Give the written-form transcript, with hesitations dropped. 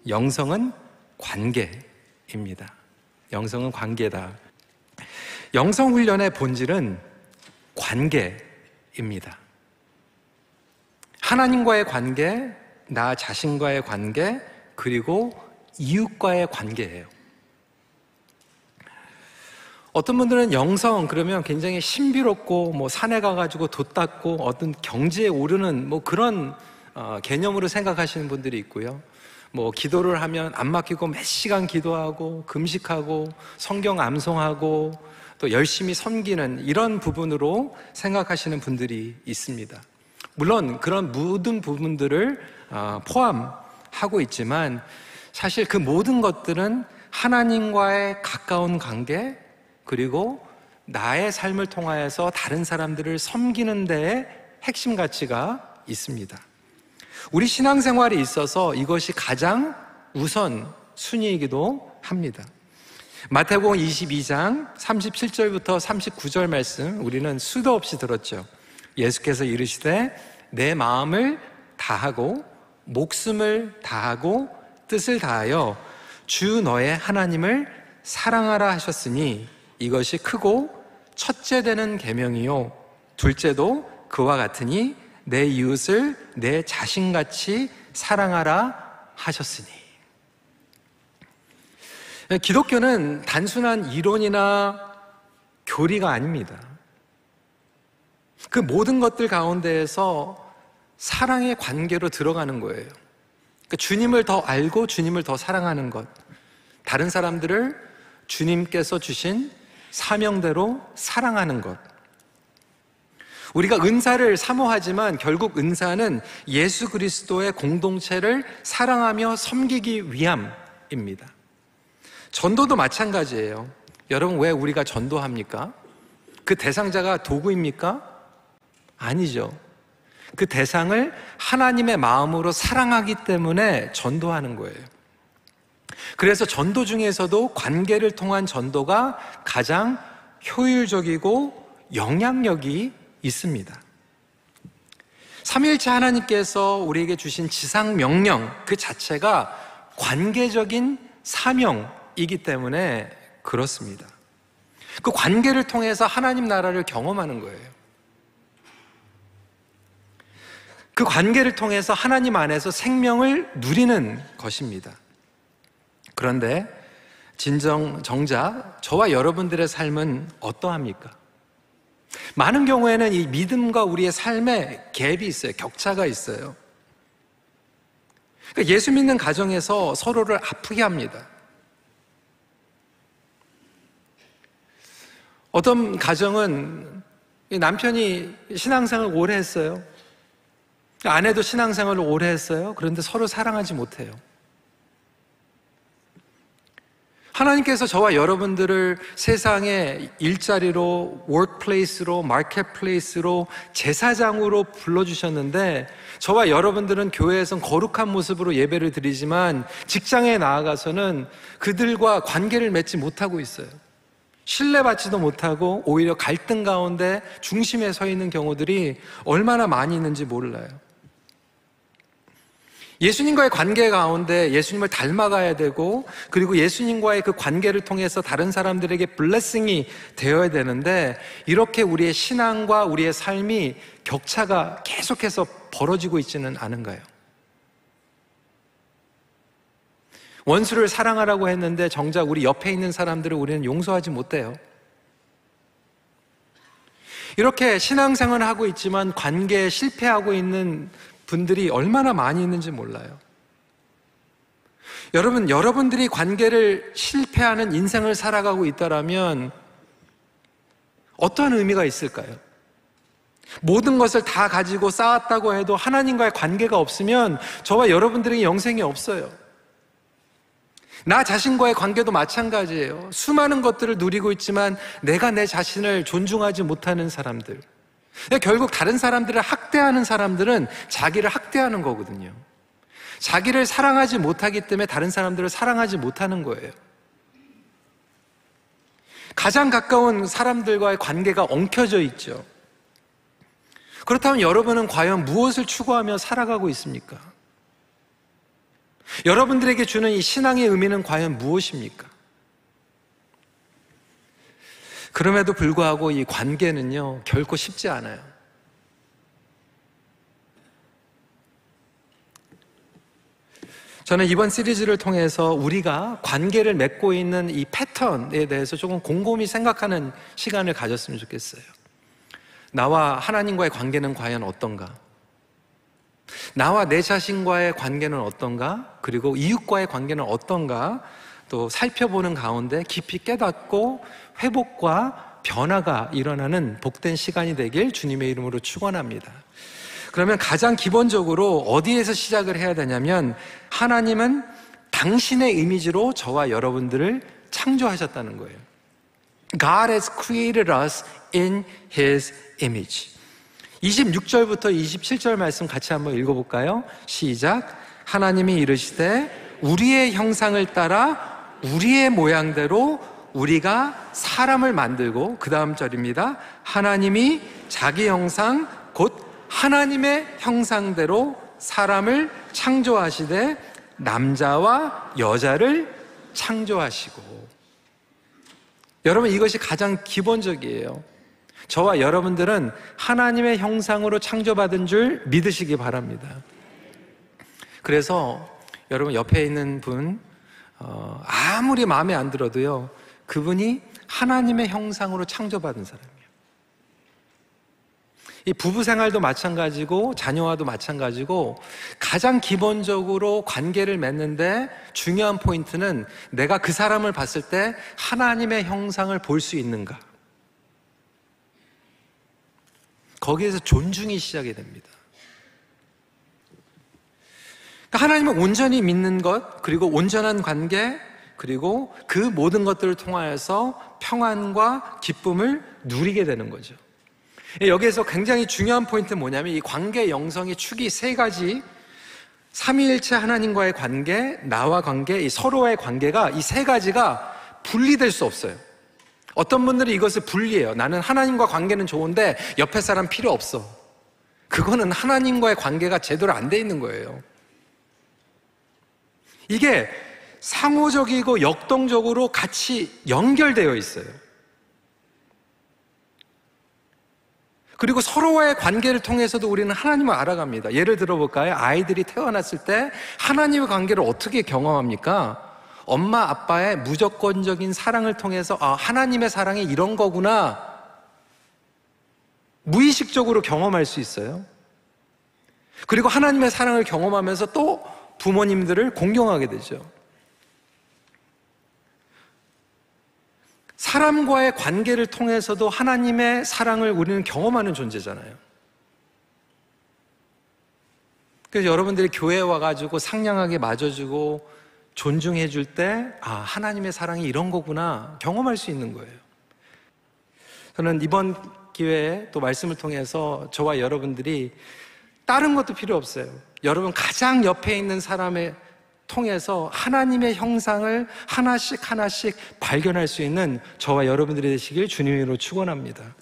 영성은 관계입니다. 영성은 관계다. 영성훈련의 본질은 관계입니다. 하나님과의 관계, 나 자신과의 관계, 그리고 이웃과의 관계예요. 어떤 분들은 영성 그러면 굉장히 신비롭고 산에 가가지고 돛 닦고 어떤 경지에 오르는 그런 개념으로 생각하시는 분들이 있고요. 기도를 하면 안 막히고 몇 시간 기도하고 금식하고 성경 암송하고 또 열심히 섬기는 이런 부분으로 생각하시는 분들이 있습니다. 물론 그런 모든 부분들을 포함하고 있지만 사실 그 모든 것들은 하나님과의 가까운 관계, 그리고 나의 삶을 통하여서 다른 사람들을 섬기는 데에 핵심 가치가 있습니다. 우리 신앙생활에 있어서 이것이 가장 우선 순위이기도 합니다. 마태복음 22장 37절부터 39절 말씀 우리는 수도 없이 들었죠. 예수께서 이르시되 내 마음을 다하고 목숨을 다하고 뜻을 다하여 주 너의 하나님을 사랑하라 하셨으니 이것이 크고 첫째 되는 계명이요 둘째도 그와 같으니 내 이웃을 내 자신같이 사랑하라 하셨으니. 기독교는 단순한 이론이나 교리가 아닙니다. 그 모든 것들 가운데에서 사랑의 관계로 들어가는 거예요. 그러니까 주님을 더 알고 주님을 더 사랑하는 것, 다른 사람들을 주님께서 주신 사명대로 사랑하는 것. 우리가 은사를 사모하지만 결국 은사는 예수 그리스도의 공동체를 사랑하며 섬기기 위함입니다. 전도도 마찬가지예요. 여러분, 왜 우리가 전도합니까? 그 대상자가 도구입니까? 아니죠. 그 대상을 하나님의 마음으로 사랑하기 때문에 전도하는 거예요. 그래서 전도 중에서도 관계를 통한 전도가 가장 효율적이고 영향력이 있습니다. 삼위일체 하나님께서 우리에게 주신 지상 명령 그 자체가 관계적인 사명이기 때문에 그렇습니다. 그 관계를 통해서 하나님 나라를 경험하는 거예요. 그 관계를 통해서 하나님 안에서 생명을 누리는 것입니다. 그런데 정작 저와 여러분들의 삶은 어떠합니까? 많은 경우에는 이 믿음과 우리의 삶에 갭이 있어요. 격차가 있어요. 그러니까 예수 믿는 가정에서 서로를 아프게 합니다. 어떤 가정은 남편이 신앙생활을 오래 했어요. 아내도 신앙생활을 오래 했어요. 그런데 서로 사랑하지 못해요. 하나님께서 저와 여러분들을 세상의 일자리로, workplace로, marketplace로, 제사장으로 불러주셨는데 저와 여러분들은 교회에선 거룩한 모습으로 예배를 드리지만 직장에 나아가서는 그들과 관계를 맺지 못하고 있어요. 신뢰받지도 못하고 오히려 갈등 가운데 중심에 서 있는 경우들이 얼마나 많이 있는지 몰라요. 예수님과의 관계 가운데 예수님을 닮아가야 되고, 그리고 예수님과의 그 관계를 통해서 다른 사람들에게 블레싱이 되어야 되는데, 이렇게 우리의 신앙과 우리의 삶이 격차가 계속해서 벌어지고 있지는 않은가요? 원수를 사랑하라고 했는데 정작 우리 옆에 있는 사람들을 우리는 용서하지 못해요. 이렇게 신앙생활을 하고 있지만 관계에 실패하고 있는 분들이 얼마나 많이 있는지 몰라요. 여러분, 여러분들이 관계를 실패하는 인생을 살아가고 있다면 어떠한 의미가 있을까요? 모든 것을 다 가지고 쌓았다고 해도 하나님과의 관계가 없으면 저와 여러분들에게 영생이 없어요. 나 자신과의 관계도 마찬가지예요. 수많은 것들을 누리고 있지만 내가 내 자신을 존중하지 못하는 사람들, 결국 다른 사람들을 학대하는 사람들은 자기를 학대하는 거거든요. 자기를 사랑하지 못하기 때문에 다른 사람들을 사랑하지 못하는 거예요. 가장 가까운 사람들과의 관계가 엉켜져 있죠. 그렇다면 여러분은 과연 무엇을 추구하며 살아가고 있습니까? 여러분들에게 주는 이 신앙의 의미는 과연 무엇입니까? 그럼에도 불구하고 이 관계는요, 결코 쉽지 않아요. 저는 이번 시리즈를 통해서 우리가 관계를 맺고 있는 이 패턴에 대해서 조금 곰곰이 생각하는 시간을 가졌으면 좋겠어요. 나와 하나님과의 관계는 과연 어떤가? 나와 내 자신과의 관계는 어떤가? 그리고 이웃과의 관계는 어떤가? 또 살펴보는 가운데 깊이 깨닫고 회복과 변화가 일어나는 복된 시간이 되길 주님의 이름으로 축원합니다. 그러면 가장 기본적으로 어디에서 시작을 해야 되냐면, 하나님은 당신의 이미지로 저와 여러분들을 창조하셨다는 거예요. God has created us in His image. 26절부터 27절 말씀 같이 한번 읽어볼까요? 시작. 하나님이 이르시되 우리의 형상을 따라 우리의 모양대로 우리가 사람을 만들고, 그 다음 절입니다. 하나님이 자기 형상 곧 하나님의 형상대로 사람을 창조하시되 남자와 여자를 창조하시고. 여러분, 이것이 가장 기본적이에요. 저와 여러분들은 하나님의 형상으로 창조받은 줄 믿으시기 바랍니다. 그래서 여러분 옆에 있는 분 아무리 마음에 안 들어도요, 그분이 하나님의 형상으로 창조받은 사람이에요. 이 부부 생활도 마찬가지고 자녀와도 마찬가지고, 가장 기본적으로 관계를 맺는데 중요한 포인트는 내가 그 사람을 봤을 때 하나님의 형상을 볼 수 있는가, 거기에서 존중이 시작이 됩니다. 그러니까 하나님을 온전히 믿는 것, 그리고 온전한 관계, 그리고 그 모든 것들을 통하여서 평안과 기쁨을 누리게 되는 거죠. 여기에서 굉장히 중요한 포인트는 뭐냐면, 이 관계 영성의 축이 세 가지, 삼위일체 하나님과의 관계, 나와 관계, 이 서로의 관계가, 이 세 가지가 분리될 수 없어요. 어떤 분들은 이것을 분리해요. 나는 하나님과 관계는 좋은데 옆에 사람 필요 없어. 그거는 하나님과의 관계가 제대로 안 돼 있는 거예요. 이게 상호적이고 역동적으로 같이 연결되어 있어요. 그리고 서로와의 관계를 통해서도 우리는 하나님을 알아갑니다. 예를 들어볼까요? 아이들이 태어났을 때 하나님의 관계를 어떻게 경험합니까? 엄마 아빠의 무조건적인 사랑을 통해서, 아, 하나님의 사랑이 이런 거구나, 무의식적으로 경험할 수 있어요. 그리고 하나님의 사랑을 경험하면서 또 부모님들을 공경하게 되죠. 사람과의 관계를 통해서도 하나님의 사랑을 우리는 경험하는 존재잖아요. 그래서 여러분들이 교회에 와가지고 상냥하게 맞아주고 존중해 줄 때, 아, 하나님의 사랑이 이런 거구나 경험할 수 있는 거예요. 저는 이번 기회에 또 말씀을 통해서 저와 여러분들이 다른 것도 필요 없어요. 여러분 가장 옆에 있는 사람을 통해서 하나님의 형상을 하나씩 하나씩 발견할 수 있는 저와 여러분들이 되시길 주님으로 축원합니다.